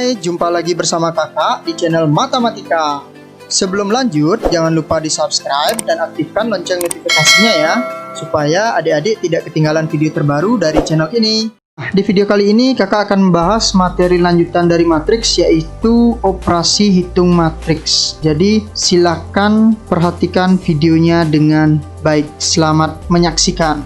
Hai, jumpa lagi bersama kakak di channel Matematika. Sebelum lanjut, jangan lupa di subscribe dan aktifkan lonceng notifikasinya ya, supaya adik-adik tidak ketinggalan video terbaru dari channel ini. Di video kali ini kakak akan membahas materi lanjutan dari matriks, yaitu operasi hitung matriks. Jadi silakan perhatikan videonya dengan baik. Selamat menyaksikan.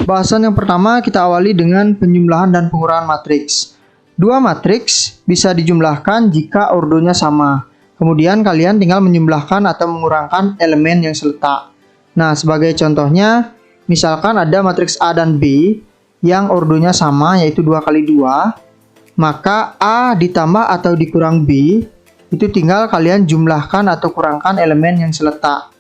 Bahasan yang pertama kita awali dengan penjumlahan dan pengurangan matriks. Dua matriks bisa dijumlahkan jika ordonya sama. Kemudian kalian tinggal menjumlahkan atau mengurangkan elemen yang seletak. Nah, sebagai contohnya, misalkan ada matriks A dan B yang ordonya sama, yaitu 2 kali 2, maka A ditambah atau dikurang B, itu tinggal kalian jumlahkan atau kurangkan elemen yang seletak,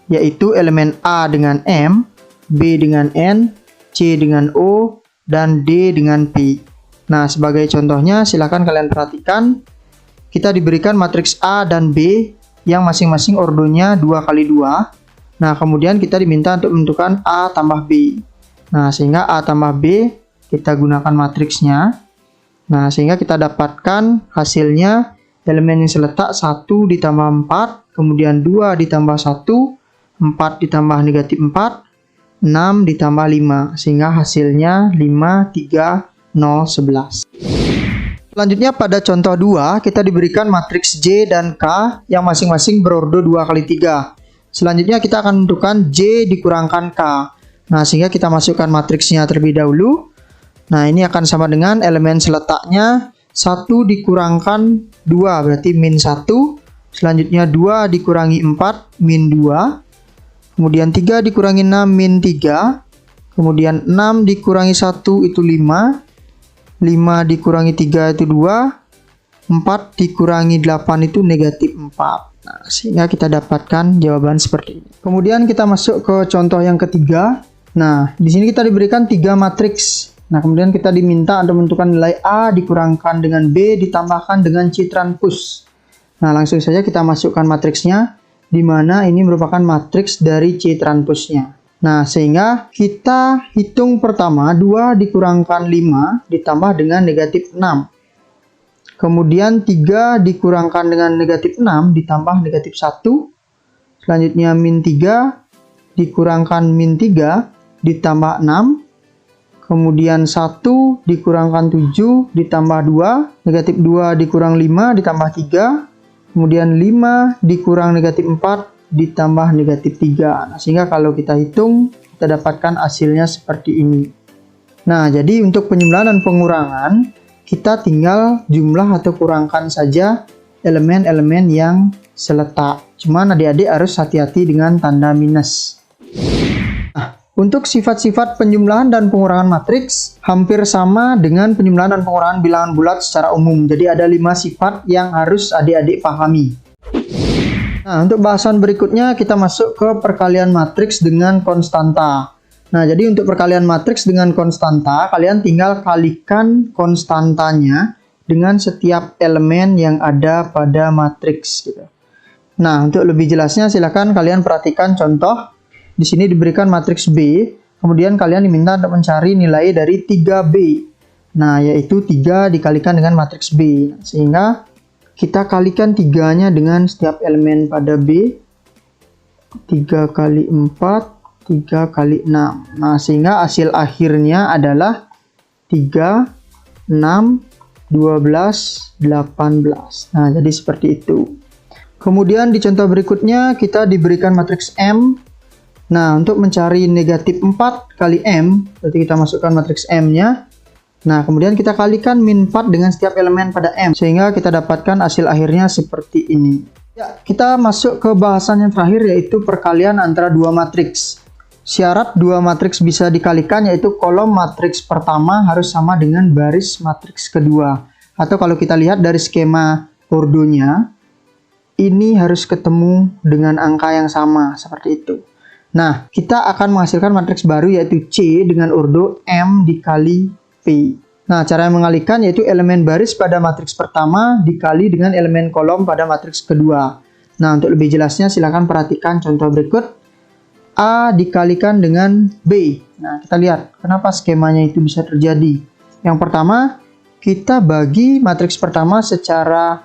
yaitu elemen A dengan M, B dengan N, C dengan O, dan D dengan P. Nah, sebagai contohnya, silakan kalian perhatikan. Kita diberikan matriks A dan B yang masing-masing ordonya 2 kali 2. Nah, kemudian kita diminta untuk menentukan A tambah B. Nah, sehingga A tambah B, kita gunakan matriksnya. Nah, sehingga kita dapatkan hasilnya elemen yang seletak 1 ditambah 4, kemudian 2 ditambah 1, 4 ditambah negatif 4, 6 ditambah 5, sehingga hasilnya 5, 3, 0, 11. Selanjutnya pada contoh 2, kita diberikan matriks J dan K yang masing-masing berordo 2 kali 3. Selanjutnya kita akan menentukan J dikurangkan K. Nah, sehingga kita masukkan matriksnya terlebih dahulu. Nah, ini akan sama dengan elemen seletaknya 1 dikurangkan 2, berarti min 1. Selanjutnya 2 dikurangi 4, min 2. Kemudian 3 dikurangi 6, min 3. Kemudian 6 dikurangi 1 itu 5. 5 dikurangi 3 itu 2. 4 dikurangi 8 itu negatif 4. Nah, sehingga kita dapatkan jawaban seperti ini. Kemudian kita masuk ke contoh yang ketiga. Nah, di sini kita diberikan 3 matriks. Nah, kemudian kita diminta untuk menentukan nilai A dikurangkan dengan B ditambahkan dengan C transpose. Nah, langsung saja kita masukkan matriksnya, di mana ini merupakan matriks dari C transpose-nya. Nah, sehingga kita hitung pertama 2 dikurangkan 5 ditambah dengan negatif 6. Kemudian 3 dikurangkan dengan negatif 6 ditambah negatif 1. Selanjutnya min 3 dikurangkan min 3 ditambah 6. Kemudian 1 dikurangkan 7 ditambah 2. Negatif 2 dikurang 5 ditambah 3. Kemudian 5 dikurang negatif 4 ditambah negatif 3. Nah, sehingga kalau kita hitung, kita dapatkan hasilnya seperti ini. Nah, jadi untuk penjumlahan dan pengurangan, kita tinggal jumlah atau kurangkan saja elemen-elemen yang seletak. Cuman adik-adik harus hati-hati dengan tanda minus. Nah, untuk sifat-sifat penjumlahan dan pengurangan matriks, hampir sama dengan penjumlahan dan pengurangan bilangan bulat secara umum. Jadi ada 5 sifat yang harus adik-adik pahami. Nah, untuk bahasan berikutnya kita masuk ke perkalian matriks dengan konstanta. Nah, jadi untuk perkalian matriks dengan konstanta, kalian tinggal kalikan konstantanya dengan setiap elemen yang ada pada matriks gitu. Nah, untuk lebih jelasnya silakan kalian perhatikan contoh. Di sini diberikan matriks B, kemudian kalian diminta untuk mencari nilai dari 3B. Nah, yaitu 3 dikalikan dengan matriks B. Sehingga kita kalikan 3-nya dengan setiap elemen pada B. 3 kali 4, 3 kali 6. Nah, sehingga hasil akhirnya adalah 3, 6, 12, 18. Nah, jadi seperti itu. Kemudian di contoh berikutnya kita diberikan matriks M. Nah, untuk mencari negatif 4 kali M, berarti kita masukkan matriks M-nya. Nah, kemudian kita kalikan min 4 dengan setiap elemen pada M, sehingga kita dapatkan hasil akhirnya seperti ini. Ya, kita masuk ke bahasan yang terakhir, yaitu perkalian antara dua matriks. Syarat dua matriks bisa dikalikan, yaitu kolom matriks pertama harus sama dengan baris matriks kedua. Atau kalau kita lihat dari skema ordonya, ini harus ketemu dengan angka yang sama, seperti itu. Nah, kita akan menghasilkan matriks baru, yaitu C dengan ordo M dikali P. Nah, cara mengalikan yaitu elemen baris pada matriks pertama dikali dengan elemen kolom pada matriks kedua. Nah, untuk lebih jelasnya silakan perhatikan contoh berikut. A dikalikan dengan B. Nah, kita lihat kenapa skemanya itu bisa terjadi. Yang pertama, kita bagi matriks pertama secara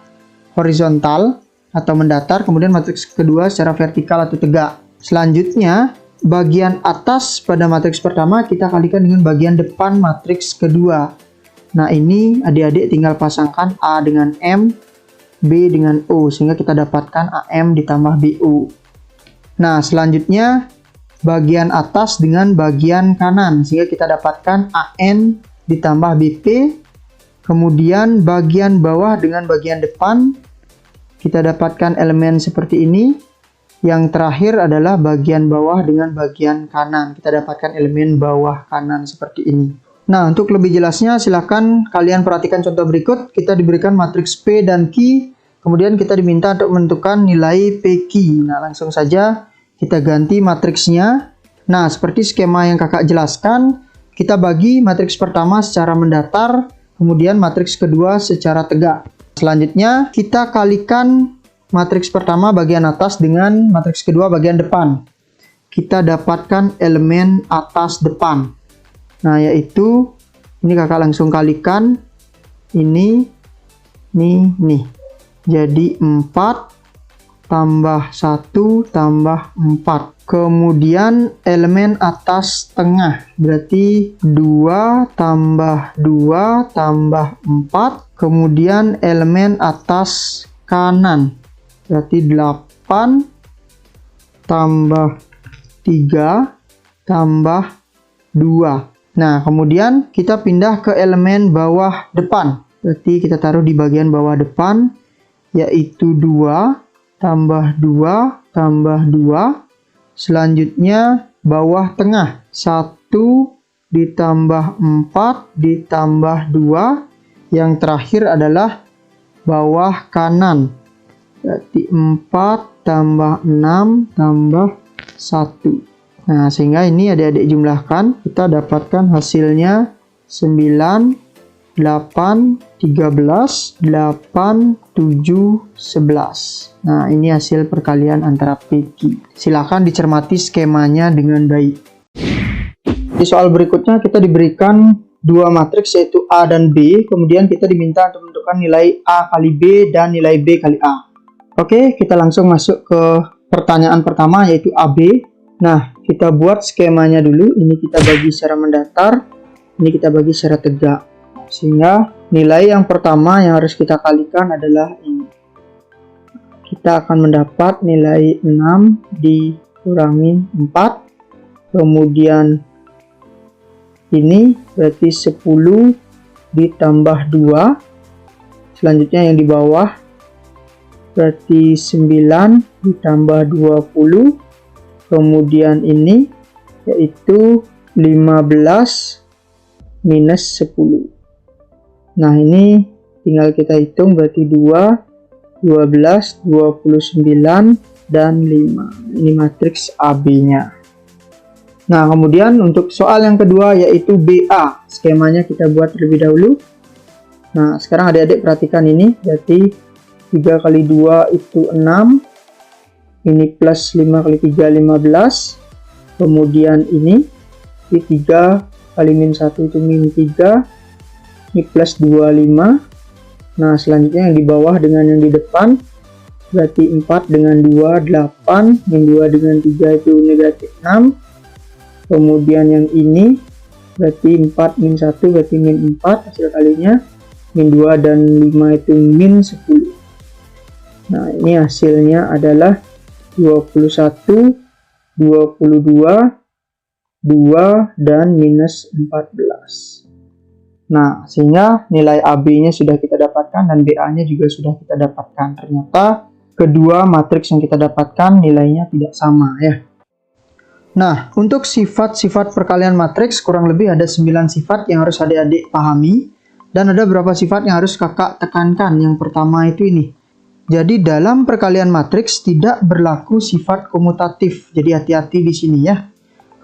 horizontal atau mendatar, kemudian matriks kedua secara vertikal atau tegak. Selanjutnya, bagian atas pada matriks pertama kita kalikan dengan bagian depan matriks kedua. Nah, ini adik-adik tinggal pasangkan A dengan M, B dengan O, sehingga kita dapatkan AM ditambah BO. Nah, selanjutnya bagian atas dengan bagian kanan, sehingga kita dapatkan AN ditambah BP. Kemudian bagian bawah dengan bagian depan, kita dapatkan elemen seperti ini. Yang terakhir adalah bagian bawah dengan bagian kanan, kita dapatkan elemen bawah kanan seperti ini. Nah, untuk lebih jelasnya silakan kalian perhatikan contoh berikut. Kita diberikan matriks P dan Q, kemudian kita diminta untuk menentukan nilai PQ. Nah, langsung saja kita ganti matriksnya. Nah, seperti skema yang kakak jelaskan, kita bagi matriks pertama secara mendatar, kemudian matriks kedua secara tegak. Selanjutnya, kita kalikan matriks pertama bagian atas dengan matriks kedua bagian depan. Kita dapatkan elemen atas depan. Nah, yaitu ini kakak langsung kalikan ini. Jadi 4 tambah 1 tambah 4. Kemudian elemen atas tengah berarti 2 tambah 2 tambah 4. Kemudian elemen atas kanan berarti 8 tambah 3 tambah 2. Nah, kemudian kita pindah ke elemen bawah depan. Berarti kita taruh di bagian bawah depan, yaitu 2 tambah 2 tambah 2. Selanjutnya bawah tengah, 1 ditambah 4 ditambah 2. Yang terakhir adalah bawah kanan. Berarti 4 tambah 6 tambah 1. Nah, sehingga ini adik-adik jumlahkan, kita dapatkan hasilnya 9, 8, 13, 8, 7, 11. Nah, ini hasil perkalian antara PQ. Silakan dicermati skemanya dengan baik. Di soal berikutnya kita diberikan dua matriks yaitu A dan B, kemudian kita diminta untuk menentukan nilai A kali B dan nilai B kali A. Oke, kita langsung masuk ke pertanyaan pertama yaitu AB. Nah, kita buat skemanya dulu. Ini kita bagi secara mendatar, ini kita bagi secara tegak. Sehingga nilai yang pertama yang harus kita kalikan adalah ini. Kita akan mendapat nilai 6 dikurangi 4. Kemudian ini berarti 10 ditambah 2. Selanjutnya yang di bawah berarti 9 ditambah 20. Kemudian ini yaitu 15 minus 10. Nah, ini tinggal kita hitung berarti 2, 12, 29, dan 5. Ini matriks AB-nya. Nah, kemudian untuk soal yang kedua yaitu BA. Skemanya kita buat terlebih dahulu. Nah, sekarang adik-adik perhatikan ini. Berarti 3 kali 2 itu 6. Ini plus 5 kali 3, 15. Kemudian ini 3 kali min 1 itu min 3. Ini plus 25. Nah, selanjutnya yang di bawah dengan yang di depan. Berarti 4 dengan 2, 8. Min 2 dengan 3 itu negatif 6. Kemudian yang ini. Berarti 4 min 1 berarti min 4. Hasil kalinya. Min 2 dan 5 itu min 10. Nah, ini hasilnya adalah 21, 22, 2, dan minus 14. Nah, sehingga nilai AB-nya sudah kita dapatkan dan BA-nya juga sudah kita dapatkan. Ternyata kedua matriks yang kita dapatkan nilainya tidak sama ya. Nah, untuk sifat-sifat perkalian matriks kurang lebih ada 9 sifat yang harus adik-adik pahami. Dan ada beberapa sifat yang harus kakak tekankan. Yang pertama itu ini. Jadi dalam perkalian matriks tidak berlaku sifat komutatif. Jadi hati-hati di sini ya.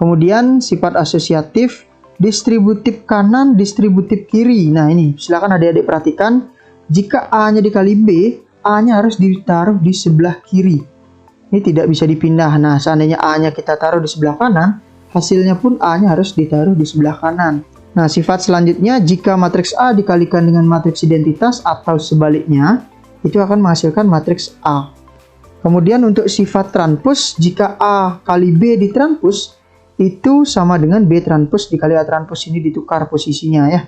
Kemudian sifat asosiatif, distributif kanan, distributif kiri. Nah, ini silakan adik-adik perhatikan. Jika A-nya dikali B, A-nya harus ditaruh di sebelah kiri. Ini tidak bisa dipindah. Nah, seandainya A-nya kita taruh di sebelah kanan, hasilnya pun A-nya harus ditaruh di sebelah kanan. Nah, sifat selanjutnya, jika matriks A dikalikan dengan matriks identitas atau sebaliknya, itu akan menghasilkan matriks A. Kemudian untuk sifat transpos, jika A kali B ditranspos, itu sama dengan B transpos dikali A transpos, ini ditukar posisinya ya.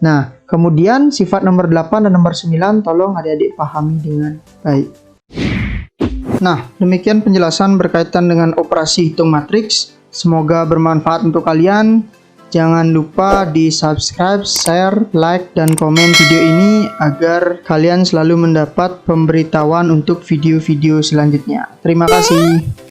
Nah, kemudian sifat nomor 8 dan nomor 9 tolong adik-adik pahami dengan baik. Nah, demikian penjelasan berkaitan dengan operasi hitung matriks. Semoga bermanfaat untuk kalian. Jangan lupa di subscribe, share, like, dan komen video ini agar kalian selalu mendapat pemberitahuan untuk video-video selanjutnya. Terima kasih.